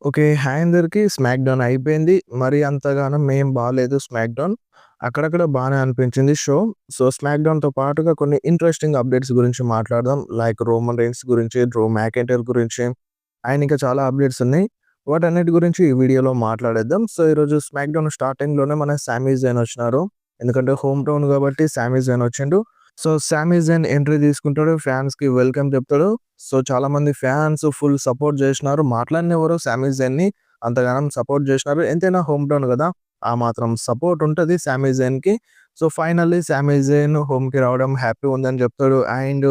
Okay. Hi అందరికి. Smack down అయిపోయింది. మరి అంతగానం ఏం బాలేదు స్మాక్ డౌన్. అక్కడక్కడ బానే అనిపించింది షో. సో, స్మాక్ డౌన్‌తో పాటుగా కొన్ని ఇంట్రెస్టింగ్ అప్డేట్స్ గురించి మాట్లాడదాం. లైక్ రోమన్ రైన్స్ గురించి, డ్రూ మ్యాకెంటైర్ గురించి అండ్ ఇంకా చాలా అప్డేట్స్ ఉన్నాయి. వాటన్నిటి గురించి ఈ వీడియోలో మాట్లాడేద్దాం. సో, ఈరోజు స్మాక్ డౌన్ స్టార్టింగ్‌లోనే మన సామీ జైన్ వచ్చినారు. ఎందుకంటే హోమ్ టౌన్ కాబట్టి సామీ జైన్ వచ్చిండు. సో, సామీ జైన్ ఎంట్రీ తీసుకుంటాడు. ఫ్యాన్స్‌కి వెల్కమ్ చెప్తాడు. సో, చాలామంది ఫ్యాన్స్ ఫుల్ సపోర్ట్ జేసినారు. మాట్లాడనివ్వరు సామీ జైన్‌ని. అంతగానం సపోర్ట్ జేసినారు. ఎంతైనా హోమ్ టౌన్ గదా! ఆ మాత్రం సపోర్ట్ ఉంటది సామీ జైన్‌కి. సో, ఫైనల్లీ సామీ జైన్ హోమ్‌కి రావడం హ్యాపీ ఉందని జెప్తాడు. అండ్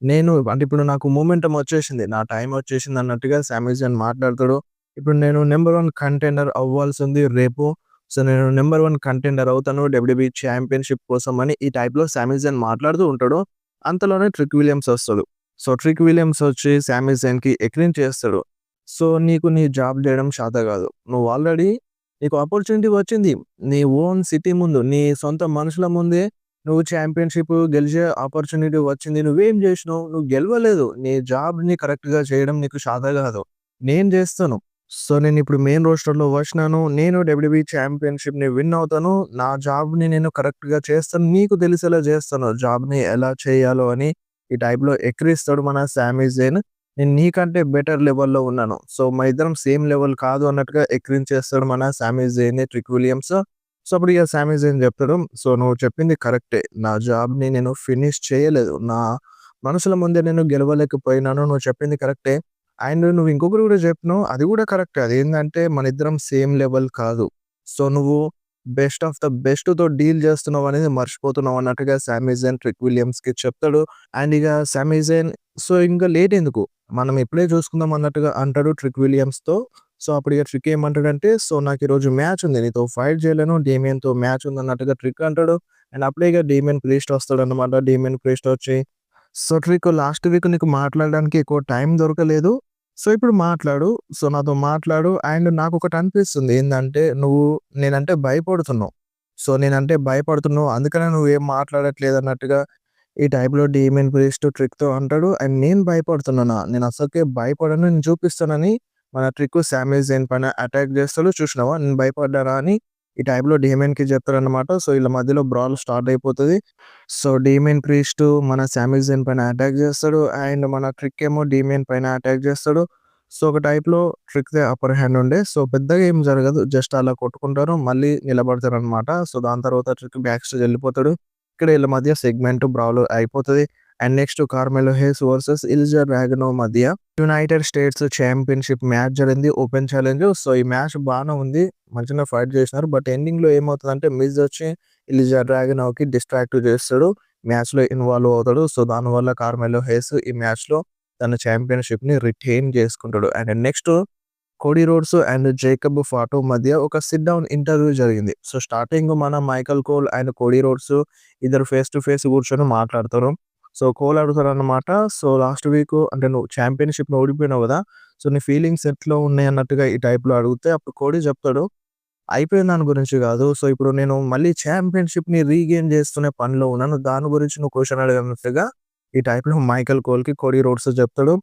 నేను అంటే ఇప్పుడు నాకు మొమెంటమ్ వచ్చేసింది. నా టైమ్ వచ్చేసింది అన్నట్టుగా సామీ జైన్ మాట్లాడతాడు. ఇప్పుడు నేను నంబర్ 1 కంటెండర్ అవ్వాల్సింది రేపు. సో, నేను నంబర్ 1 కంటెండర్ అవుతాను డబ్ల్యూడబ్ల్యూఈ ఛాంపియన్‌షిప్ కోసం అని ఈ టైప్‌లో సామీ జైన్ మాట్లాడుతూ ఉంటాడు. అంతలోనే ట్రిక్ విలియమ్స్ వస్తాడు. సో, ట్రిక్ విలియమ్స్ వచ్చి సామీ జైన్‌కి ఎక్కిరించేస్తాడు. సో, నీకు నీ జాబ్ జేయడం శాత గాదు. నువ్వు ఆల్రెడీ నీకు ఆపర్చునిటీ వచ్చింది. నీ ఓన్ సిటీ ముందు, నీ సొంత మనుషుల ముందే నువ్వు ఛాంపియన్‌షిప్ గెలిచే ఆపర్చునిటీ వచ్చింది. నువ్వేం జేసినావు? నువ్వు గెలవలేదు. నీ జాబ్‌ని కరెక్ట్‌గా చేయడం నీకు శాత గాదు. నేను జేస్తాను. సో, నేనిప్పుడు మెయిన్ రోస్టర్‌లో వచ్చినాను. నేను డబ్ల్యూడబ్ల్యూఈ ఛాంపియన్‌షిప్‌ని విన్ అవుతాను. నా జాబ్‌ని నేను కరెక్ట్‌గా చేస్తాను. నీకు తెలిసేలా జేస్తాను. జాబ్‌ని ఎలా చేయాలో అని ఈ టైప్‌లో ఎక్కిరిస్తాడు మన సామీ జైన్. నేను నీకంటే బెటర్ లెవెల్‌లో ఉన్నాను. సో, మన ఇద్దరం సేమ్ లెవెల్ కాదు అన్నట్టుగా ఎక్కిరించేస్తాడు మన సామీ జైన్‌ని ట్రిక్ విలియమ్స్. సో, అప్పుడు ఇగ సామీ జైన్ చెప్తాడు, "సో, నువ్వు చెప్పింది కరెక్టే. నా జాబ్‌ని నేను ఫినిష్ చేయలేదు. నా మనుషుల ముందే నేను గెలవలేకపోయినాను. నువ్వు చెప్పింది కరెక్టే. అండ్ నువ్వు ఇంకొకటి కూడా చెప్పినావు. అది కూడా కరెక్టే. అదేందంటే మనిద్దరం సేమ్ లెవెల్ కాదు. సో, నువ్వు బెస్ట్ ఆఫ్ ద బెస్ట్‌తో డీల్ చేస్తున్నావు అనేది మర్చిపోతున్నావు" అన్నట్టుగా సామీ జైన్ ట్రిక్ విలియమ్స్‌కి చెప్తాడు. అండ్ ఇగ సామీ జైన్ సో, ఇంక లేట్ ఎందుకు? మనం ఇప్పుడే చూసుకుందాం అన్నట్టుగా అంటాడు ట్రిక్ విలియమ్స్‌తో. సో, అప్పుడు ఇగ ట్రిక్ ఏమంటాడంటే, "సో, నాకీరోజు మ్యాచ్ ఉంది. నీతో ఫైట్ చేయలేను. డేమియన్‌తో మ్యాచ్ ఉందన్నట్టుగా" ట్రిక్ అంటాడు. అండ్ అప్పుడే ఇగ డేమియన్ ప్రీస్ట్ వస్తాడన్నమాట. డేమియన్ ప్రీస్ట్ వచ్చి, "సో, ట్రిక్ లాస్ట్ వీక్ నీకు మాట్లాడడానికి ఎక్కువ టైం దొరకలేదు. సో, ఇప్పుడు మాట్లాడు. సో, నాతో మాట్లాడు. అండ్ నాకొకటి అనిపిస్తుంది ఏందంటే, నువ్వు నేనంటే భయపడుతున్నావు. సో, నేనంటే భయపడుతున్నావు. అందుకనే నువ్వేం మాట్లాడట్లేదు" అన్నట్టుగా ఈ టైప్‌లో డేమియన్ ప్రీస్ట్ ట్రిక్‌తో అంటాడు. అండ్ నేను భయపడుతున్నానా? నేను అసలకే భయపడను. నేను చూపిస్తానని మన ట్రిక్ సామీ జైన్ పైన అటాక్ చేస్తాడు. చూసినావా నేను భయపడ్డానా అని ఈ టైప్‌లో డేమియన్‌కి చెప్తాడన్నమాట. సో, ఈళ్ళ మధ్యలో బ్రాల్ స్టార్ట్ అయిపోతది. సో, డేమియన్ ప్రీస్ట్ మన సామీ జైన్ పైన అటాక్ చేస్తాడు. అండ్ మన ట్రిక్ ఏమో డేమియన్ పైన అటాక్ చేస్తాడు. సో, ఒక టైప్‌లో ట్రిక్‌దే అప్పర్ హ్యాండ్ ఉండే. సో, పెద్దగా ఏం జరగదు. జస్ట్ అలా కొట్టుకుంటారు. మళ్ళీ నిలబడతారనమాట. సో, దాని తర్వాత ట్రిక్ బ్యాక్ స్టేజ్ ఎళ్ళిపోతాడు. ఇక్కడ ఈళ్ళ మధ్య సెగ్మెంట్ బ్రాwl అయిపోతది. అండ్ నెక్స్ట్ కార్మెలో హేస్ వర్సెస్ ఇల్జా డ్రాగునోవ్ మధ్య యునైటెడ్ స్టేట్స్ ఛాంపియన్‌షిప్ మ్యాచ్ జరిగింది. Open challenge. సో, ఈ మ్యాచ్ బానే ఉంది. మంచిగానే ఫైట్ చేసినారు. బట్ ఎండింగ్‌లో ఏమవుతదంటే మిజ్ వచ్చి ఇల్జా డ్రాగునోవ్‌కి డిస్ట్రాక్ట్ చేస్తాడు. మ్యాచ్‌లో ఇన్వాల్వ్ అవుతాడు. సో, దానివల్ల కార్మెలో హేస్ ఈ మ్యాచ్‌లో తన ఛాంపియన్‌షిప్‌ని రిటైన్ చేసుకుంటాడు. And next Cody Rhodes and Jacob Fatu మధ్య ఒక సిట్ డౌన్ ఇంటర్వ్యూ జరిగింది. సో, స్టార్టింగ్ మన Michael Cole and Cody Rhodes ఇద్దరు ఫేస్ టు ఫేస్ కూర్చొని మాట్లాడతారు. సో, కోల్ అడుగుతాడన్నమాట. సో, లాస్ట్ వీక్ అంటే నువ్వు ఛాంపియన్‌షిప్‌లో ఓడిపోయినావు గదా! సో, నీ ఫీలింగ్స్ ఎట్లా ఉన్నాయి అన్నట్టుగా ఈ టైప్‌లో అడిగితే అప్పుడు కోడీ చెప్తాడు, అయిపోయిన దాని గురించి గాదు. సో, ఇప్పుడు నేను మళ్ళీ ఛాంపియన్‌షిప్‌ని రీగెయిన్ చేసుకునే పనిలో ఉన్నాను. దాని గురించి నువ్వు క్వెషన్ అడిగినట్టుగా ఈ టైప్‌లో మైకెల్ కోల్‌కి కోడీ రోడ్స్ చెప్తాడు.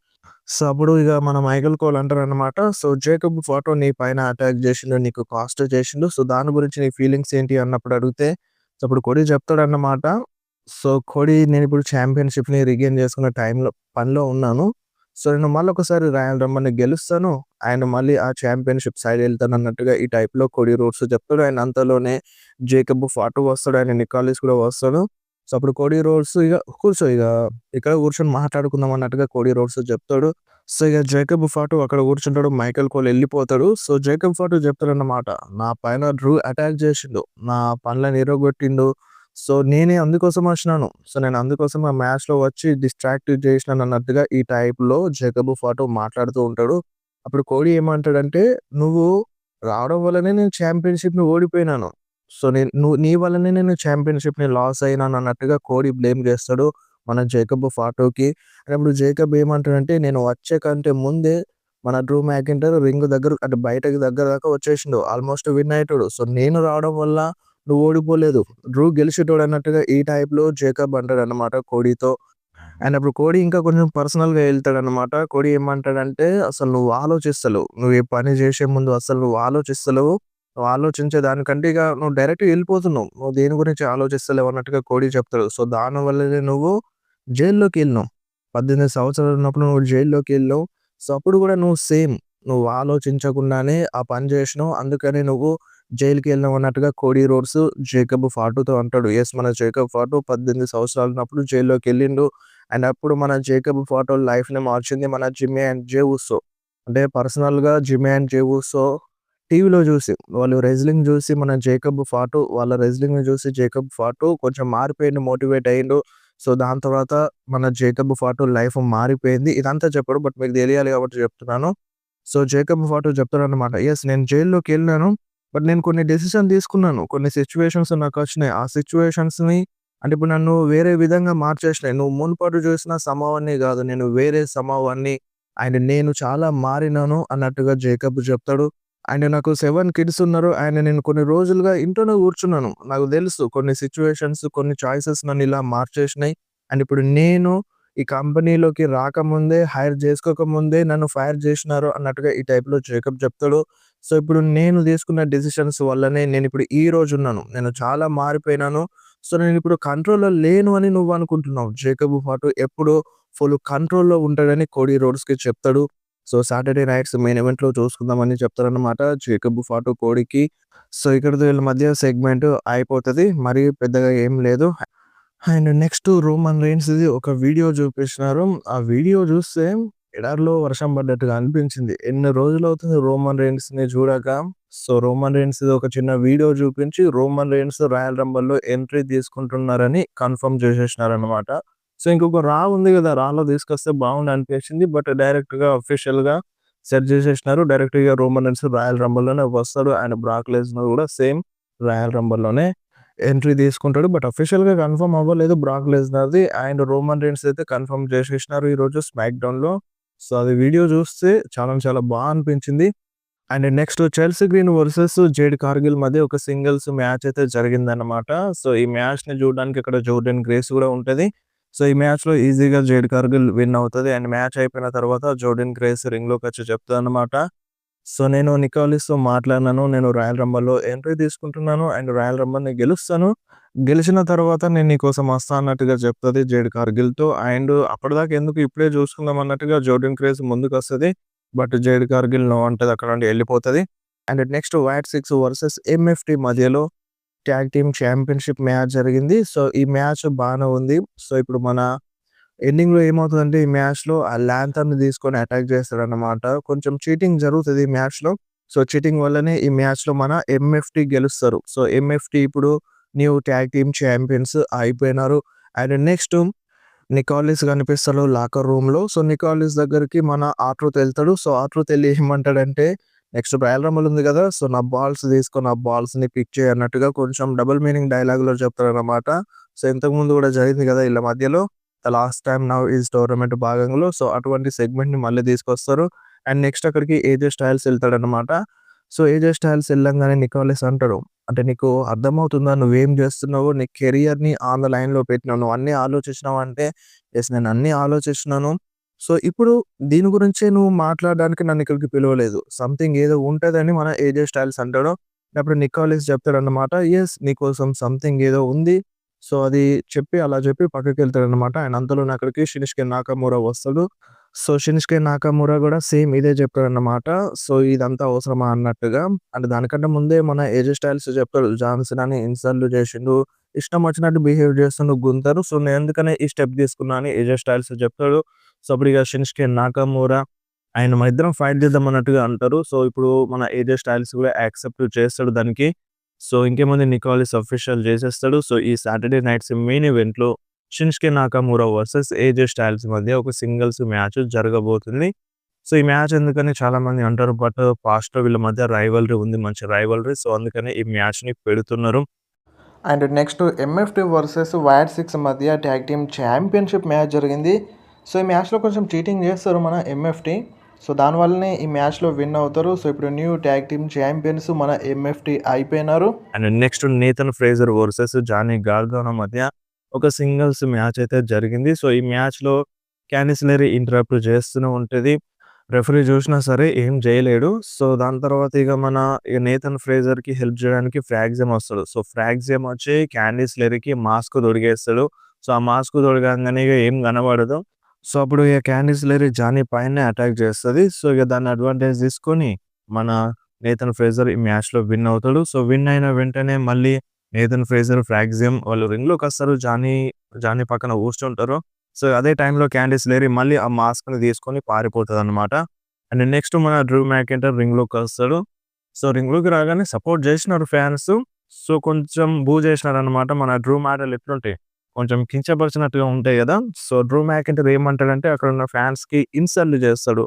సో, అప్పుడు ఇగ మన మైకెల్ కోల్ అంటారనమాట. సో, జేకబ్ ఫాటో నీ పైన అటాక్ జేషిండు. నీకు కాస్ట్ చేషిండు. సో, దాని గురించి నీ ఫీలింగ్స్ ఏంటి అన్నప్పుడు అడిగితే, సో, అప్పుడు కోడీ చెప్తాడన్నమాట. సో, కోడీ నేనిప్పుడు ఛాంపియన్‌షిప్‌ని రీగెయిన్ చేసుకునే పనిలో ఉన్నాను. సో, నేను మళ్ళొకసారి రాయల్ రంబల్‌ని గెలుస్తాను. అండ్ మళ్ళీ ఆ ఛాంపియన్‌షిప్ సైడ్ ఎళ్తానన్నట్టుగా ఈ టైప్‌లో కోడీ రోడ్స్ చెప్తాడు. అండ్ అంతలోనే జేకబ్ ఫాటో వస్తాడు. అండ్ నికాలిస్ కూడా వస్తాడు. సో, అప్పుడు కోడీ రోడ్స్ ఇగ కూర్చో ఇగ ఇక్కడ కూర్చొని మాట్లాడుకుందాం అన్నట్టుగా కోడీ రోడ్స్ చెప్తాడు. సో, ఇగ జేకబ్ ఫాటు అక్కడ కూర్చుంటాడు. మైకెల్ కోల్ ఎళ్ళిపోతాడు. సో, జేకబ్ ఫాటు చెప్తాడన్నమాట. నా పైన డ్రూ అటాక్ చేషిండు. నా పనులని ఇరగొట్టిండు. సో, నేనే అందుకోసం వచ్చినాను. సో, నేను అందుకోసం ఆ మ్యాచ్‌లో వచ్చి డిస్ట్రాక్ట్ చేసినానన్నట్టుగా ఈ టైప్‌లో జేకబ్ ఫాటు మాట్లాడుతూ ఉంటాడు. అప్పుడు కోడీ ఏమంటాడంటే, "నువ్వు రావడం వల్లనే నేను ఛాంపియన్‌షిప్‌ని ఓడిపోయినాను. సో, నీ వల్లనే నేను ఛాంపియన్‌షిప్‌ని లాస్ అయినానన్నట్టుగా కోడీ బ్లేమ్ చేస్తాడు మన జేకబ్ ఫాటోకి. అప్పుడు జేకబ్ ఏమంటాడంటే, "నేను వచ్చే కంటే ముందే మన డ్రూ మ్యాకింటైర్ రింగ్ దగ్గర అంటే బయటకి దగ్గర దాకా వచ్చేసిండు. ఆల్మోస్ట్ విన్ అయ్యేటోడు. సో, నేను రావడం వల్ల నువ్వు ఓడిపోలేదు. డ్రూ గెలిచేటోడు" అన్నట్టుగా ఈ టైప్‌లో జేకబ్ అంటాడన్నమాట కోడీతో. అండ్ అప్పుడు కోడి ఇంకా కొంచెం పర్సనల్‌గా ఎళ్తాడనమాట. కోడి ఏమంటాడంటే, "అసలు నువ్వు ఆలోచిస్తలేవు. నువ్వు ఈ పని జేసే ముందు అసలు నువ్వు ఆలోచిస్తలేవు. నువ్వు ఆలోచించే దానికంటే ఇక నువ్వు డైరెక్ట్‌గా ఎళ్ళిపోతున్నావు. నువ్వు దేని గురించి ఆలోచిస్తలేవు" అన్నట్టుగా కోడి చెప్తాడు. సో, దానివల్లనే నువ్వు జైల్లోకెళ్ళినావు. 18 సంవత్సరాలు ఉన్నప్పుడు నువ్వు జైల్లోకెళ్ళావు. సో, అప్పుడు గూడా నువ్వు సేమ్ నువ్వు ఆలోచించకుండానే ఆ పని జేసినావు. అందుకనే నువ్వు జైలుకెళ్ళినావు అన్నట్టుగా కోడీ రోడ్స్ జేకబ్ ఫాటుతో అంటాడు. యెస్, మన జేకబ్ ఫాటు 18 సంవత్సరాలున్నప్పుడు జైల్లోకెళ్ళిండు. అండ్ అప్పుడు మన జేకబ్ ఫాటో లైఫ్‌ని మార్చింది మన జిమ్మీ అండ్ జే ఉసో. అంటే పర్సనల్‌గా జిమ్మీ అండ్ జే ఉసో టీవీలో జూసి, వాళ్ళు రెజ్లింగ్ జూసి మన జేకబ్ ఫాటు వాళ్ళ రెజ్లింగ్‌ని జూసి జేకబ్ ఫాటు కొంచెం మారిపోయిండు, మోటివేట్ అయ్యిండు. సో, దాని తర్వాత మన జేకబ్ ఫాటు లైఫ్ మారిపోయింది. ఇదంతా చెప్పడు. బట్ మీకు తెలియాలి కాబట్టి చెప్తున్నాను. సో, జేకబ్ ఫాటు చెప్తాడన్నమాట. యెస్, నేను జైల్లోకెళ్ళాను. బట్ నేను కొన్ని డెసిషన్ తీసుకున్నాను. కొన్ని సిట్యుయేషన్స్ నాకొచ్చినాయి. ఆ సిట్యుయేషన్స్‌ని అంటే ఇప్పుడు నన్ను వేరే విధంగా మార్చేసినాయి. నువ్వు మునుపటు చూసిన సమవాన్ని గాదు. నేను వేరే సమవాన్ని. అండ్ నేను చాలా మారినాను అన్నట్టుగా జేకబ్ చెప్తాడు. అండ్ నాకు 7 కిడ్స్ ఉన్నారు. అండ్ నేను కొన్ని రోజులుగా ఇంట్లోనే కూర్చున్నాను. నాకు తెలుసు కొన్ని సిట్యుయేషన్స్, కొన్ని చాయిసెస్ నన్ను ఇలా మార్చేసినాయి. అండ్ ఇప్పుడు నేను ఈ కంపెనీలోకి రాకముందే, హైర్ చేసుకోకముందే నన్ను ఫైర్ జేసినారు అన్నట్టుగా ఈ టైప్‌లో జేకబ్ చెప్తాడు. సో, ఇప్పుడు నేను తీసుకున్న డెసిషన్స్ వల్లనే నేనిప్పుడు ఈ రోజున్నాను. నేను చాలా మారిపోయినాను. సో, నేనిప్పుడు కంట్రోల్‌లో లేను అని నువ్వనుకుంటున్నావు. జేకబ్ ఫాటు ఎప్పుడూ ఫుల్ కంట్రోల్‌లో ఉంటాడని కోడీ రోడ్స్‌కి చెప్తాడు. సో, సాటర్‌డే నైట్స్ మెయిన్ ఈవెంట్‌లో చూసుకుందామని చెప్తారన్నమాట జేకబ్ ఫాటు కోడికి. సో, ఇక్కడితో వీళ్ళ మధ్య సెగ్మెంట్ అయిపోతది. మరీ పెద్దగా ఏం లేదు. అండ్ నెక్స్ట్ రోమన్ రైన్స్‌ది ఒక వీడియో చూపించినారు. ఆ వీడియో చూస్తే ఎడారిలో వర్షం పడ్డట్టుగా అనిపించింది. ఎన్ని రోజులవుతుంది రోమన్ రైన్స్‌ని చూడక. సో, రోమన్ రైన్స్‌ది ఒక చిన్న వీడియో చూపించి రోమన్ రైన్స్ రాయల్ రంబల్‌లో ఎంట్రీ తీసుకుంటున్నారని కన్ఫర్మ్ చేసేసినారనమాట. సో, ఇంకొక రా ఉంది గదా! రాలో తీసుకొస్తే బాగుండు అనిపించింది. బట్ డైరెక్ట్‌గా అఫీషియల్‌గా సెట్ చేసేసినారు. డైరెక్ట్‌గా రోమన్ రైన్స్ రాయల్ రంబల్‌లోనే వస్తాడు. అండ్ బ్రాక్ లెస్నర్ కూడా సేమ్ రాయల్ రంబల్‌లోనే ఎంట్రీ తీసుకుంటాడు. బట్ అఫీషియల్‌గా కన్ఫర్మ్ అవ్వలేదు బ్రాక్ లెస్నర్‌ది. అండ్ రోమన్ రైన్స్ అయితే కన్ఫర్మ్ చేసేసినారు ఈరోజు స్మాక్ డౌన్‌లో. సో, అది వీడియో చూస్తే చాలా చాలా అనిపించింది. And next Chelsea green versus jade Kargil మధ్య ఒక సింగిల్స్ మ్యాచ్ అయితే జరిగిందన్నమాట. సో, ఈ మ్యాచ్‌ని చూడడానికి ఇక్కడ జోర్డన్ గ్రేస్ కూడా ఉంటది. సో, ఈ మ్యాచ్‌లో ఈజీగా జేడ్ కార్గిల్ విన్ అవుతది. అండ్ మ్యాచ్ అయిపోయిన తర్వాత జోర్డన్ గ్రేస్ రింగ్‌లోకొచ్చి చెప్తదన్నమాట. సో, నేను నికోలిస్‌తో మాట్లాడినాను. నేను రాయల్ రంబల్‌లో ఎంట్రీ తీసుకుంటున్నాను. అండ్ రాయల్ రంబల్‌ని గెలుస్తాను. గెలిచిన తర్వాత నేను నీకోసం వస్తా అన్నట్టుగా చెప్తది జేడ్ కార్గిల్‌తో. అండ్ అప్పటిదాకా ఎందుకు ఇప్పుడే చూసుకుందాం అన్నట్టుగా జోర్డన్ గ్రేస్ ముందుకొస్తది. బట్ జేడ్ కార్గిల్ నో అంటది. అక్కడ నుండి ఎళ్ళిపోతది. And next Wyatt 6 versus MFT మధ్యలో టాగ్ టీమ్ చాంపియన్‌షిప్ మ్యాచ్ జరిగింది. సో, ఈ మ్యాచ్ బానే ఉంది. సో, ఇప్పుడు మన ఎండింగ్‌లో ఏమవుతదంటే ఈ మ్యాచ్‌లో ఆ లాంతర్న్‌ని తీసుకొని అటాక్ చేస్తాడన్నమాట. కొంచెం చీటింగ్ జరుగుతది ఈ మ్యాచ్‌లో. సో, చీటింగ్ వల్లనే ఈ మ్యాచ్‌లో మన ఎంఎఫ్‌టి గెలుస్తారు. సో, ఎంఎఫ్‌టి ఇప్పుడు న్యూ టాగ్ టీమ్ చాంపియన్స్ అయిపోయినారు. అండ్ నెక్స్ట్ నికోలిస్ కనిపిస్తాడు లాకర్ రూమ్‌లో. సో, నికోలిస్ దగ్గరికి మన ఆర్ట్రూత్ ఎళ్తాడు. సో, ఆర్ట్రూత్ ఎళ్లి ఏమంటాడంటే, నెక్స్ట్ రాయల్ రంబుల్ ఉంది గదా! సో, నా బాల్స్ తీసుకో, నా బాల్స్‌ని పిక్ చెయి అన్నట్టుగా కొంచెం డబుల్ మీనింగ్ డైలాగ్‌లో చెప్తాడన్నమాట. సో, ఇంతకుముందు గూడా జరిగింది గదా! ఈళ్ళ మధ్యలో. The last time now is tournament భాగంలో. సో, అటువంటి సెగ్మెంట్‌ని మళ్ళీ తీసుకొస్తారు. అండ్ నెక్స్ట్ అక్కడికి ఏజే స్టైల్స్ ఎళ్తాడన్నమాట. సో, ఏజే స్టైల్స్ ఎళ్ళంగానే నికోలస్ అంటాడు, అంటే నీకు అర్థమవుతుందా? నువ్వేం జేస్తున్నావో? నీ కెరియర్‌ని ఆన్ ద లైన్‌లో పెట్టినావు. నువ్వు అన్నీ ఆలోచించినావంటే, యెస్, నేను అన్నీ ఆలోచిస్తున్నాను. సో, ఇప్పుడు దీని గురించే నువ్వు మాట్లాడడానికి నన్నిక్కడికి పిలవలేదు. సంథింగ్ ఏదో ఉంటదని మన ఏజే స్టైల్స్ అంటాడు. అప్పుడు నికోలస్ చెప్తాడన్నమాట, యెస్, నీకోసం సంథింగ్ ఏదో ఉంది. సో, అది చెప్పి అలా చెప్పి పక్కకెళ్తాడన్నమాట. అండ్ అంతలోనే అక్కడికి షిన్‌స్కే నాకమూరా వస్తాడు. సో, షిన్‌స్కే నాకమూరా గూడా సేమ్ ఇదే చెప్పాడన్నమాట. సో, ఇదంతా అవసరమా అన్నట్టుగా. అంటే దానికంటే ముందే మన ఏజే స్టైల్స్ చెప్తాడు. జాన్ సీనాని ఇన్సల్ట్ చేసిండు. ఇష్టం వచ్చినట్టు బిహేవ్ చేస్తుండు గుంతరు. సో, నేనందుకనే ఈ స్టెప్ తీసుకున్నా అని ఏజే స్టైల్స్ చెప్తాడు. సో, అప్పుడిక షిన్‌స్కే నాకమూరా అండ్ మనిద్దరం ఫైట్ చేద్దాం అన్నట్టుగా అంటారు. సో, ఇప్పుడు మన ఏజే స్టైల్స్ కూడా యాక్సెప్ట్ చేస్తాడు దానికి. సో, ఇంకేముంది నికోలస్ అఫీషియల్ చేసేస్తాడు. సో, ఈ సాటర్‌డే నైట్స్ మెయిన్ ఈవెంట్‌లో షిన్‌స్కే నాకమూరా వర్సెస్ ఏజే స్టైల్స్ మధ్య ఒక సింగిల్స్ మ్యాచ్ జరగబోతుంది. సో, ఈ మ్యాచ్ ఎందుకని చాలామంది అంటారు. బట్ పాస్ట్‌లో వీళ్ళ మధ్య రైవల్రీ ఉంది. మంచి రైవల్రీ. సో, అందుకని ఈ మ్యాచ్‌ని పెడుతున్నారు. అండ్ నెక్స్ట్ ఎంఎఫ్‌టి వర్సెస్ వైట్ 6 మధ్య టాగ్ టీమ్ చాంపియన్‌షిప్ మ్యాచ్ జరిగింది. సో, ఈ మ్యాచ్‌లో కొంచెం చీటింగ్ చేస్తారు మన ఎంఎఫ్‌టి. సో, దానివల్లనే ఈ మ్యాచ్‌లో విన్ అవుతారు. సో, ఇప్పుడు న్యూ టాగ్ టీమ్ చాంపియన్స్ మన ఎంఎఫ్‌టి అయిపోయినారు. And next Nathan Frazer versus Johnny Gargano మధ్య ఒక సింగిల్స్ మ్యాచ్ అయితే జరిగింది. సో, ఈ మ్యాచ్‌లో క్యాండిస్ లెరీ ఇంటరప్ట్ చేస్తూనే ఉంటది. రెఫరీ చూసినా సరే ఏం చేయలేడు. సో, దాని తర్వాత ఇగ నేథన్ ఫ్రేజర్‌కి హెల్ప్ చేయడానికి ఫ్రాగ్జమ్ వస్తాడు. సో, ఫ్రాగ్జమ్ వచ్చి క్యాండిస్ లెరీకి మాస్క్ తొడిగేస్తాడు. సో, ఆ మాస్క్ తొడగంగానే ఇగ ఏం కనబడదు. సో, అప్పుడు ఇగ క్యాండిస్ లెరీ జానీ పైనే అటాక్ చేస్తది. సో, ఇగ దాన్ని అడ్వాంటేజ్ తీసుకొని మన నేథన్ ఫ్రేజర్ ఈ మ్యాచ్‌లో విన్ అవుతాడు. సో, విన్ అయిన వెంటనే మళ్ళీ నేథన్ ఫ్రేజర్, ఫ్రాగ్జమ్ వాళ్ళు రింగ్‌లోకొస్తారు. జానీ పక్కన కూర్చుంటారు. సో, అదే టైంలో క్యాండిస్ లెరీ మళ్ళీ ఆ మాస్క్‌ని తీసుకొని పారిపోతదనమాట. అండ్ నెక్స్ట్ మన డ్రూ మెకింటైర్ రింగ్‌లోకొస్తాడు. సో, రింగ్‌లోకి రాగానే సపోర్ట్ జేసినారు ఫ్యాన్స్. సో, కొంచెం చేసినారనమాట. మన డ్రూ మాటలు ఎట్లుంటాయి, కొంచెం కించపరిచినట్టుగా ఉంటాయి గదా! సో, డ్రూ మెకింటైర్ ఏమంటాడంటే అక్కడున్న ఫ్యాన్స్‌కి ఇన్సల్ట్ చేస్తాడు.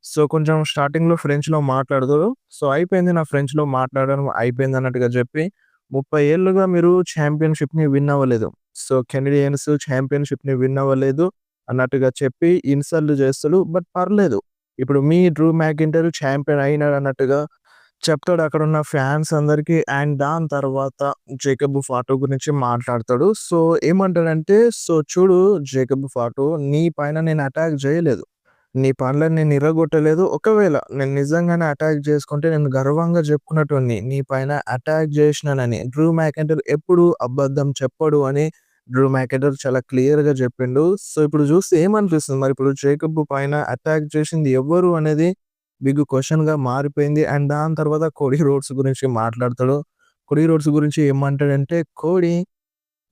సో, కొంచెం స్టార్టింగ్‌లో ఫ్రెంచ్‌లో మాట్లాడతాడు. సో, అయిపోయింది నా ఫ్రెంచ్‌లో మాట్లాడడం అయిపోయిందన్నట్టుగా చెప్పి, 30 ఏళ్లుగా మీరు ఛాంపియన్‌షిప్‌ని విన్ అవ్వలేదు. సో, కెనడియన్స్ ఛాంపియన్‌షిప్‌ని విన్ అవ్వలేదు అన్నట్టుగా చెప్పి ఇన్సల్ట్ చేస్తాడు. బట్ పర్లేదు. ఇప్పుడు మీ డ్రూ మెకింటైర్ ఛాంపియన్ అయినాడన్నట్టుగా చెప్తాడు అక్కడున్న ఫ్యాన్స్ అందరికి. అండ్ దాని తర్వాత జేకబ్ ఫాటో గురించి మాట్లాడతాడు. సో, ఏమంటాడంటే, "సో, చూడు జేకబ్ ఫాటో, నీ పైన నేను అటాక్ చేయలేదు. నీ పనులను నేను ఇరగొట్టలేదు. ఒకవేళ నేను నిజంగానే అటాక్ చేసుకుంటే నేను గర్వంగా చెప్పుకునేటోడిని. నీ పైన అటాక్ చేసినానని. డ్రూ మెకింటైర్ ఎప్పుడు అబద్ధం చెప్పడు" అని డ్రూ మెకింటైర్ చాలా క్లియర్‌గా చెప్పిండు. సో, ఇప్పుడు చూస్తే ఏమనిపిస్తుంది మరి, ఇప్పుడు జేకబ్ పైన అటాక్ చేసింది ఎవ్వరు అనేది బిగ్ క్వెషన్‌గా మారిపోయింది. అండ్ దాని తర్వాత కోడీ రోడ్స్ గురించి మాట్లాడతాడు. కోడీ రోడ్స్ గురించి ఏమంటాడంటే, "కోడీ,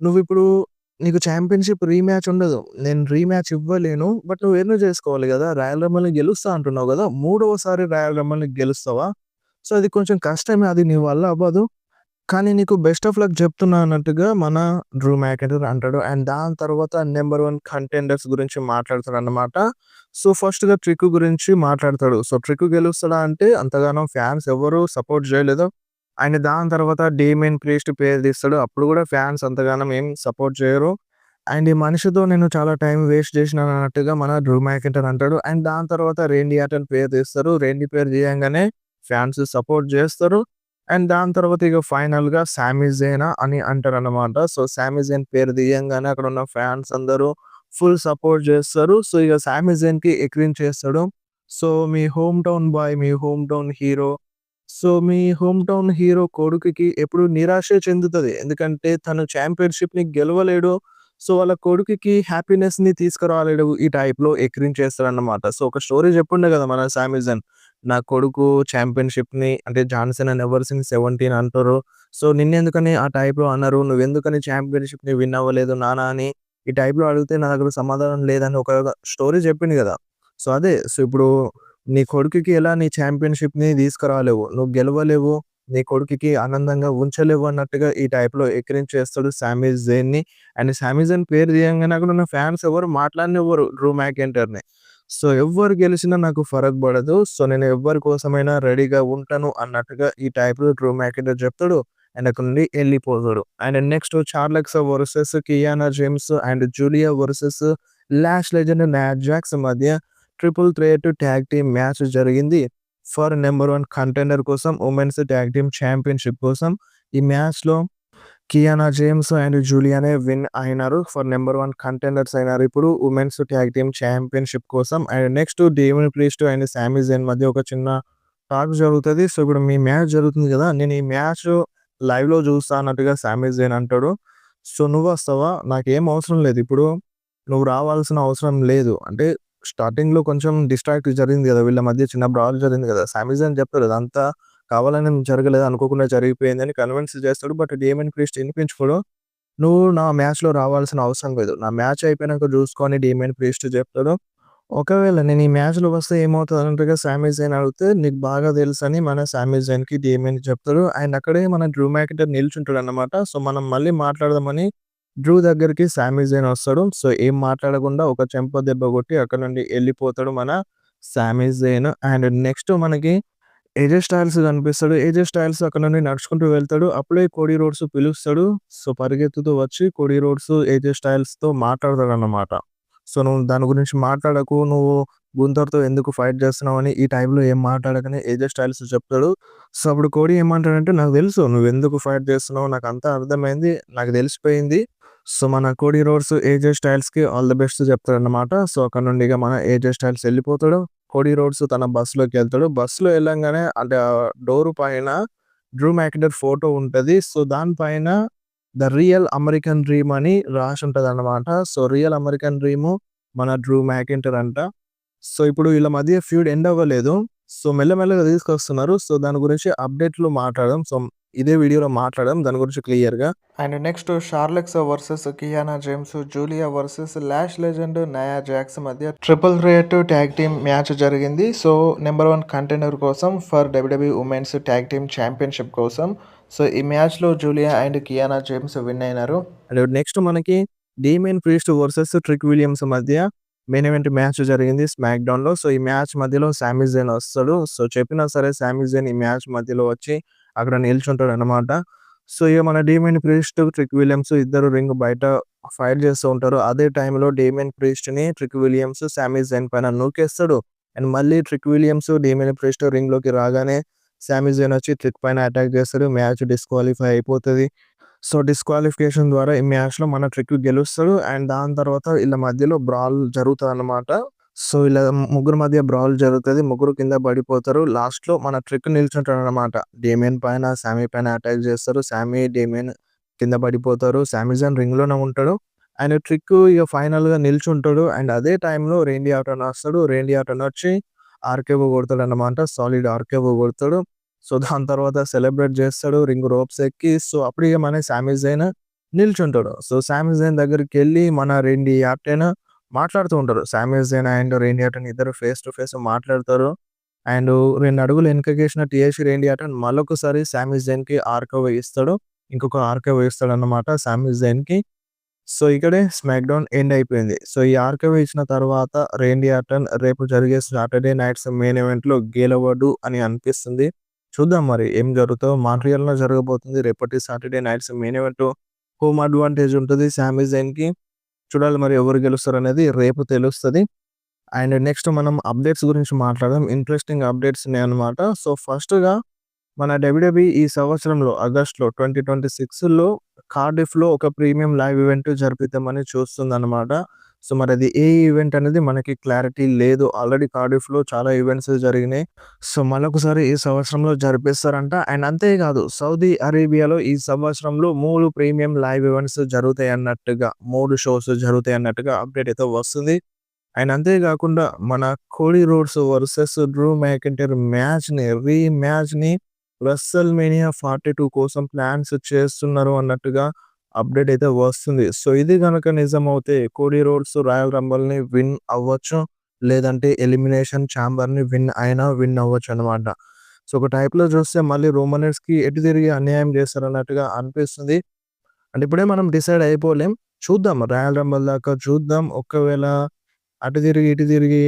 నువ్విప్పుడు నీకు ఛాంపియన్‌షిప్ రీమ్యాచ్ ఉండదు. నేను రీమ్యాచ్ ఇవ్వలేను. బట్ నువ్వు ఎర్న్ చేసుకోవాలి గదా! రాయల్ రంబల్‌ని గెలుస్తా అంటున్నావు గదా! మూడవసారి రాయల్ రంబల్‌ని గెలుస్తావా? సో, అది కొంచెం కష్టమే. అది నీ వల్ల అవ్వదు. కానీ నీకు బెస్ట్ ఆఫ్ లక్ చెప్తున్నా" అన్నట్టుగా మన డ్రూ మెకింటైర్ అంటాడు. అండ్ దాని తర్వాత నంబర్ 1 కంటెండర్స్ గురించి మాట్లాడతాడన్నమాట. సో, ఫస్ట్‌గా ట్రిక్ గురించి మాట్లాడతాడు. సో, ట్రిక్ గెలుస్తాడా అంటే అంతగానం ఫ్యాన్స్ ఎవ్వరు సపోర్ట్ చేయలేదు. అండ్ దాని తర్వాత డేమియన్ ప్రీస్ట్ పేరు తీస్తాడు. అప్పుడు కూడా ఫ్యాన్స్ అంతగానం ఏం సపోర్ట్ చేయరు. అండ్ ఈ మనిషితో నేను చాలా టైం వేస్ట్ చేసినాను అన్నట్టుగా మన డ్రూ మెకింటైర్ అంటాడు. అండ్ దాని తర్వాత రేండీ ఆర్టన్ పేరు తీస్తారు. రేండీ పేరు తీయంగానే ఫ్యాన్స్ సపోర్ట్ చేస్తారు. అండ్ దాని తర్వాత ఇక ఫైనల్‌గా సామీ జేన్ అని అంటారనమాట. సో, సామీ జేన్ పేరు తీయంగానే అక్కడున్న ఫ్యాన్స్ అందరూ ఫుల్ సపోర్ట్ చేస్తారు. సో, ఇక సామీ జేన్‌కి ఎక్కిరించేస్తాడు. సో, మీ హోమ్ టౌన్ బాయ్, మీ హోమ్ టౌన్ హీరో. సో, మీ హోమ్ టౌన్ హీరో కొడుకుకి ఎప్పుడు నిరాశే చెందుతది. ఎందుకంటే తను ఛాంపియన్‌షిప్‌ని గెలవలేడు. సో, వాళ్ళ కొడుకుకి హ్యాపీనెస్‌ని తీసుకురాలేడు. ఈ టైప్‌లో ఎక్కిరించేస్తాడన్నమాట. సో, ఒక స్టోరీ చెప్పుండే కదా మన సామిజన్. నా కొడుకు ఛాంపియన్‌షిప్‌ని అంటే జాన్ సీనా నెవర్ సీన్ 17 అంటారు. సో, నిన్నెందుకని ఆ టైప్‌లో అన్నారు? నువ్వెందుకని ఛాంపియన్‌షిప్‌ని విన్ అవ్వలేదు నాన్న అని ఈ టైప్‌లో అడిగితే నా దగ్గర సమాధానం లేదని ఒక స్టోరీ చెప్పిండు గదా! సో, అదే. సో, ఇప్పుడు నీ కొడుకుకి ఎలా నీ ఛాంపియన్‌షిప్‌ని తీసుకురాలేవు. నువ్వు గెలవలేవు. నీ కొడుకుకి ఆనందంగా ఉంచలేవు అన్నట్టుగా ఈ టైప్‌లో ఎక్కిరించేస్తాడు సామీ జేన్‌ని. అండ్ సామీ జేన్ పేరు తీయంగానే అక్కడున్న ఫ్యాన్స్ ఎవరు మాట్లాడనివ్వరు డ్రూ మెకింటైర్‌ని. సో, ఎవ్వరు గెలిచినా నాకు ఫరక్ పడదు. సో, నేను ఎవ్వరి కోసమైనా రెడీగా ఉంటాను అన్నట్టుగా ఈ టైప్‌లో డ్రూ మెకింటైర్ చెప్తాడు. అండ్ అక్కడి నుండి ఎళ్ళిపోతాడు. And next Charlex versus Kiana James and Julia versus Lash Legend Nia Jax మధ్య triple threat tag team match జరిగింది. ఫర్ నంబర్ 1 కంటెండర్ కోసం, వుమెన్స్ టాగ్ టీమ్ ఛాంపియన్‌షిప్ కోసం. ఈ మ్యాచ్‌లో కియానా జేమ్స్ అండ్ జూలియానే విన్ అయినారు. ఫర్ నంబర్ 1 కంటెండర్స్ అయినారు ఇప్పుడు వుమెన్స్ టాగ్ టీమ్ ఛాంపియన్‌షిప్ కోసం. And next Damian Priest and Sami Zayn మధ్య ఒక చిన్న టాక్ జరుగుతది. సో, ఇప్పుడు మీ మ్యాచ్ జరుగుతుంది గదా! నేను ఈ మ్యాచ్ లైవ్‌లో చూస్తా అన్నట్టుగా సామీ జేన్ అంటాడు. సో, నువ్వొస్తావా? నాకేం అవసరం లేదు. ఇప్పుడు నువ్వు రావాల్సిన అవసరం లేదు. అంటే స్టార్టింగ్‌లో కొంచెం డిస్ట్రాక్ట్ జరిగింది గదా! వీళ్ళ మధ్య చిన్న బ్రాwl జరిగింది గదా! సామీ జాన్ చెప్తాడు అదంతా కావాలని జరగలేదు. అనుకోకుండా జరిగిపోయిందని కన్విన్స్ చేస్తాడు. బట్ డేమియన్ ప్రీస్ట్ వినిపించుకోడు. "నువ్వు నా మ్యాచ్‌లో రావాల్సిన అవసరం లేదు. నా మ్యాచ్ అయిపోయినాక చూసుకో" అని డేమియన్ ప్రీస్ట్ చెప్తాడు. ఒకవేళ నేను ఈ మ్యాచ్‌లో వస్తే ఏమవుతది అన్నట్టుగా సామీ జాన్ అడిగితే, "నీకు బాగా తెలుసని" మన సామీ జాన్‌కి డేమియన్ చెప్తాడు. అండ్ అక్కడే మన డ్రూ మెకింటైర్ నిల్చుంటాడన్నమాట. సో, మనం మళ్ళీ మాట్లాడదామని డ్రూ దగ్గరికి సామీ జాన్ వస్తాడు. సో, ఏం మాట్లాడకుండా ఒక చెంప దెబ్బ కొట్టి అక్కడి నుండి ఎళ్ళిపోతాడు మన సామీ జాన్. అండ్ నెక్స్ట్ మనకి ఏజే స్టైల్స్ కనిపిస్తాడు. ఏజే స్టైల్స్ అక్కడ నుండి నడుచుకుంటూ వెళ్తాడు. అప్పుడే కోడీ రోడ్స్ పిలుస్తాడు. సో, పరిగెత్తుతూ వచ్చి కోడీ రోడ్స్ ఏజే స్టైల్స్‌తో మాట్లాడతాడన్నమాట. సో, "నువ్వు దాని గురించి మాట్లాడకు. నువ్వు గుంతర్‌తో ఎందుకు ఫైట్ చేస్తున్నావని" ఈ టైంలో ఏం మాట్లాడకని ఏజే స్టైల్స్ చెప్తాడు. సో, అప్పుడు కోడీ ఏమంటాడంటే, "నాకు తెలుసు నువ్వెందుకు ఫైట్ చేస్తున్నావో నాకంతా అర్థమైంది. నాకు తెలిసిపోయింది. సో, మన 'కోడీ రోడ్స్' 'ఏజే స్టైల్స్‌కి ఆల్ ది బెస్ట్ చెప్తాడన్నమాట. సో, అక్కడ నుండి ఇగ మన 'ఏజే స్టైల్స్' ఎళ్ళిపోతాడు. 'కోడీ రోడ్స్' తన బస్‌లోకెళ్తాడు. బస్‌లో ఎళ్ళంగానే అంటే డోర్ పైన డ్రూ మ్యాకింటైర్ ఫోటో ఉంటది. సో, దాని పైన 'ద రియల్ అమెరికన్ డ్రీమ్' అని రాసుంటదన్నమాట. సో, రియల్ అమెరికన్ డ్రీము మన డ్రూ మ్యాకింటైర్ అంట. సో, ఇప్పుడు వీళ్ళ మధ్య ఫ్యూడ్ ఎండ్ అవ్వలేదు. సో, మెల్లమెల్లగా తీసుకొస్తున్నారు. సో, దాని గురించి అప్డేట్‌లో మాట్లాడదాం. సో, ఇదే వీడియోలో మాట్లాడదాం దాని గురించి క్లియర్‌గా. And next 'Charlex versus Kiana James', 'Julia versus Lash Legend Nia Jax' మధ్య triple threat tag team match జరిగింది. సో, నెంబర్ 1 కంటెండర్ కోసం for WWE women's tag team championship కోసం. సో, ఈ మ్యాచ్‌లో Julia and Kiana James win అయినారు. And next మనకి Damian Priest versus Trick Williams మధ్య main event match జరిగింది స్మాక్ డౌన్‌లో. సో, ఈ మ్యాచ్ మధ్యలో సామీ జేన్ వస్తాడు. సో, చెప్పినా సరే సామీ జేన్ ఈ మ్యాచ్ మధ్యలో వచ్చి అక్కడ నిల్చుంటాడనమాట. సో, ఇగ మన డేమియన్ ప్రీస్ట్, ట్రిక్ విలియమ్స్ ఇద్దరు రింగ్ బయట ఫైట్ చేస్తూ ఉంటారు. అదే టైంలో డేమియన్ ప్రీస్ట్‌ని ట్రిక్ విలియమ్స్ సామీ జేన్ పైన నూకేస్తాడు. అండ్ మళ్ళీ ట్రిక్ విలియమ్స్, డేమియన్ ప్రీస్ట్ రింగ్‌లోకి రాగానే సామీ జేన్ వచ్చి ట్రిక్ పైన అటాక్ చేస్తాడు. మ్యాచ్ డిస్‌క్వాలిఫై అయిపోతది. సో, డిస్‌క్వాలిఫికేషన్ ద్వారా ఈ మ్యాచ్‌లో మన ట్రిక్ గెలుస్తాడు. అండ్ దాని తర్వాత ఈళ్ళ మధ్యలో బ్రాల్ జరుగుతదనమాట. సో, ఈళ్ళ ముగ్గురు మధ్య బ్రాల్ జరుగుతది. ముగ్గురు కింద పడిపోతారు. లాస్ట్‌లో మన ట్రిక్ నిల్చుంటాడనమాట. డేమియన్ పైన, సామీ పైన అటాక్ చేస్తారు. సామీ, డేమియన్ కింద పడిపోతారు. సామీ జాన్ రింగ్‌లోనే ఉంటాడు. అండ్ ట్రిక్ ఇగ ఫైనల్‌గా నిల్చుంటాడు. అండ్ అదే టైంలో రేండీ ఆర్టన్ వస్తాడు. రేండీ ఆర్టన్ వచ్చి ఆర్‌కేఓ కొడతాడనమాట. సాలిడ్ ఆర్‌కేఓ కొడతాడు. సో, దాని తర్వాత సెలబ్రేట్ చేస్తాడు. రింగ్ రోప్స్ ఎక్కి సో, అప్పుడు ఇగ మన సామీ జైన్ నిల్చుంటాడు. సో, సామీ జైన్ దగ్గరికెళ్ళి మన రేండీ ఆర్టన్ మాట్లాడుతూ ఉంటారు. సామీ జైన్ అండ్ రేండీ ఆర్టన్ ఇద్దరు ఫేస్ టు ఫేస్ మాట్లాడతారు. అండ్ 2 అడుగులు వెనకకేసిన టీఎస్‌పీ రేండీ ఆర్టన్ మళ్ళొకసారి సామీ జైన్‌కి ఆర్‌కేఓ ఇస్తాడు. ఇంకొక ఆర్‌కేఓ ఇస్తాడన్నమాట సామీ జైన్‌కి. సో, ఇక్కడే స్మాక్ డౌన్ ఎండ్ అయిపోయింది. సో, ఈ ఆర్‌కేఓ ఇచ్చిన తర్వాత రేండీ ఆర్టన్ రేపు జరిగే సాటర్‌డే నైట్స్ మెయిన్ ఈవెంట్‌లో గెలవడు అని అనిపిస్తుంది. చూద్దాం మరి ఏం జరుగుతదో. మాంట్రియాల్‌లో జరగబోతుంది. రేపటి Saturday nights main event home advantage ఉంటది సామీ జైన్‌కి. చూడాలి మరి ఎవరు గెలుస్తారనేది రేపు తెలుస్తది. అండ్ నెక్స్ట్ మనం అప్డేట్స్ గురించి మాట్లాడదాం. ఇంట్రెస్టింగ్ అప్డేట్స్ ఉన్నాయన్నమాట. సో, ఫస్ట్‌గా మన డబ్ల్యూడబ్ల్యూఈ ఈ సంవత్సరంలో ఆగస్ట్‌లో 2026లో కార్డిఫ్‌లో ఒక ప్రీమియం లైవ్ ఈవెంట్ జరిపిద్దామని చూస్తుందన్నమాట. సో, మరది ఏ ఈవెంట్ అనేది మనకి క్లారిటీ లేదు. ఆల్రెడీ కార్డిఫ్‌లో చాలా ఈవెంట్స్ జరిగినాయి. సో, మళ్ళొకసారి ఈ సంవత్సరంలో జరిపిస్తారంట. అండ్ అంతేకాదు సౌదీ అరేబియాలో ఈ సంవత్సరంలో 3 ప్రీమియం లైవ్ ఈవెంట్స్ జరుగుతాయన్నట్టుగా 3 షోస్ జరుగుతాయన్నట్టుగా అప్డేట్ అయితే వస్తుంది. అండ్ అంతేకాకుండా మన 'Cody Rhodes' versus 'Drew McIntyre' రీమ్యాచ్‌ని 'రెస్సల్‌మేనియా 42' కోసం ప్లాన్స్ చేస్తున్నారు అన్నట్టుగా అప్డేట్ అయితే వస్తుంది. సో, ఇది గనక నిజమవుతే 'కోడీ రోడ్స్' రాయల్ రంబల్‌ని విన్ అవ్వచ్చు. లేదంటే ఎలిమినేషన్ ఛాంబర్‌ని విన్ అవ్వచ్చనమాట. సో, ఒక టైప్‌లో చూస్తే మళ్ళీ రోమనర్స్‌కి ఎటు తిరిగి అన్యాయం చేస్తారన్నట్టుగా అనిపిస్తుంది. అంటే ఇప్పుడే మనం డిసైడ్ అయిపోలేం. చూద్దాం రాయల్ రంబల్ దాకా చూద్దాం. ఒకవేళ అటు తిరిగి, ఇటు తిరిగి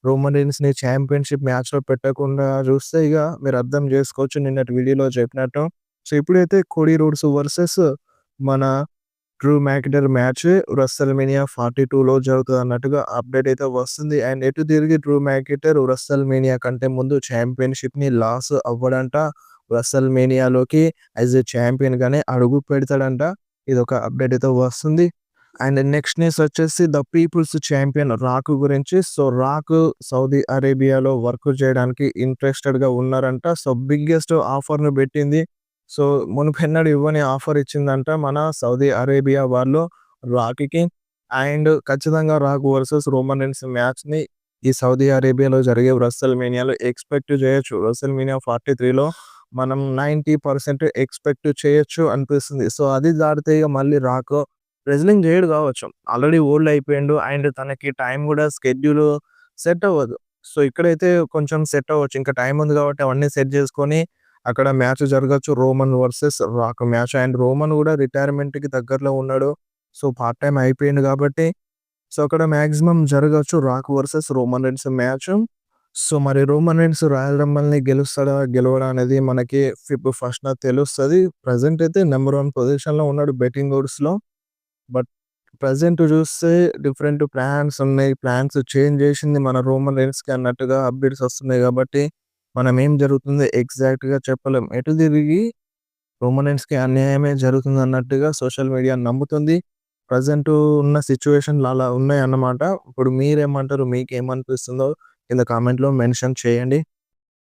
రోమన్ రీన్స్‌ని ఛాంపియన్‌షిప్ మ్యాచ్‌లో పెట్టకుండా చూస్తే ఇగ మీరు అర్థం చేసుకోవచ్చు నిన్నటి వీడియోలో చెప్పినట్టు. సో, ఇప్పుడైతే 'కోడీ రోడ్స్' వర్సెస్ మన 'డ్రూ మ్యాకింటైర్' మ్యాచ్ 'రెస్సల్‌మేనియా 42లో జరుగుతదన్నట్టుగా అప్డేట్ అయితే వస్తుంది. అండ్ ఎటు తిరిగి 'డ్రూ మ్యాకింటైర్' 'రెస్సల్‌మేనియా' కంటే ముందు ఛాంపియన్‌షిప్‌ని లాస్ అవ్వడంట. 'రెస్సల్‌మేనియాలోకి యాస్ ఎ ఛాంపియన్‌గానే అడుగు పెడతాడంట. ఇదొక అప్డేట్ అయితే వస్తుంది. అండ్ నెక్స్ట్ న్యూస్ వచ్చేసి 'ద పీపుల్స్ ఛాంపియన్' 'రాక్' గురించి. సో, 'రాక్' సౌదీ అరేబియాలో వర్క్ చేయడానికి ఇంట్రెస్టెడ్‌గా ఉన్నారంట. సో, బిగ్గెస్ట్ ఆఫర్‌ని పెట్టింది. సో, మునుపెన్నడూ ఇవ్వని ఆఫర్ ఇచ్చిందంట మన సౌదీ అరేబియా వాళ్ళు 'రాక్‌కి. అండ్ ఖచ్చితంగా 'రాక్' వర్సెస్ రోమన్ రీన్స్ మ్యాచ్‌ని ఈ సౌదీ అరేబియాలో జరిగే రెస్సల్‌మేనియాలో ఎక్స్‌పెక్ట్ చేయొచ్చు. రెస్సల్‌మేనియా 43లో మనం 90% ఎక్స్‌పెక్ట్ చేయొచ్చు అనిపిస్తుంది. సో, అది దాటితే ఇగ మళ్ళీ 'రాక్' రెజ్లింగ్ చేయడు కావచ్చు. ఆల్రెడీ ఓల్డ్ అయిపోయిండు. అండ్ తనకి టైం గూడా స్కెడ్యూల్ సెట్ అవ్వదు. సో, ఇక్కడైతే కొంచెం సెట్ అవ్వచ్చు. ఇంకా టైం ఉంది కాబట్టి అవన్నీ సెట్ చేసుకొని అక్కడ మ్యాచ్ జరగొచ్చు. Roman versus Rock match. And Roman గూడా రిటైర్మెంట్‌కి దగ్గరలో ఉన్నాడు. సో, పార్ట్ టైమ్ అయిపోయింది కాబట్టి సో, అక్కడ మాక్సిమం జరగొచ్చు Rock versus Roman Reigns match. So, మరి రోమన్ రీన్స్ రాయల్ రంబల్‌ని గెలుస్తాడా? గెలవడా? అనేది మనకి ఫిబ్ ఫస్ట్‌న తెలుస్తది. ప్రెజెంట్ అయితే నంబర్ 1 పొజిషన్‌లో ఉన్నాడు బెట్టింగ్ ఓడ్స్‌లో. బట్ ప్రెజెంట్ చూస్తే డిఫరెంట్ ప్లాన్స్ ఉన్నాయి. ప్లాన్స్ చేంజ్ చేసింది మన రోమన్ రీన్స్‌కి అన్నట్టుగా అప్డేట్స్ వస్తున్నాయి కాబట్టి, మనం ఏం జరుగుతుందో ఎగ్జాక్ట్‌గా చెప్పలేం. ఎటు తిరిగి రోమన్ రీన్స్‌కి అన్యాయమే జరుగుతుందన్నట్టుగా సోషల్ మీడియా నమ్ముతుంది. ప్రెజెంటు ఉన్న సిట్యుయేషన్‌లు అలా ఉన్నాయన్నమాట. ఇప్పుడు మీరేమంటారు? మీకేమనిపిస్తుందో కింద కామెంట్‌లో మెన్షన్ చేయండి.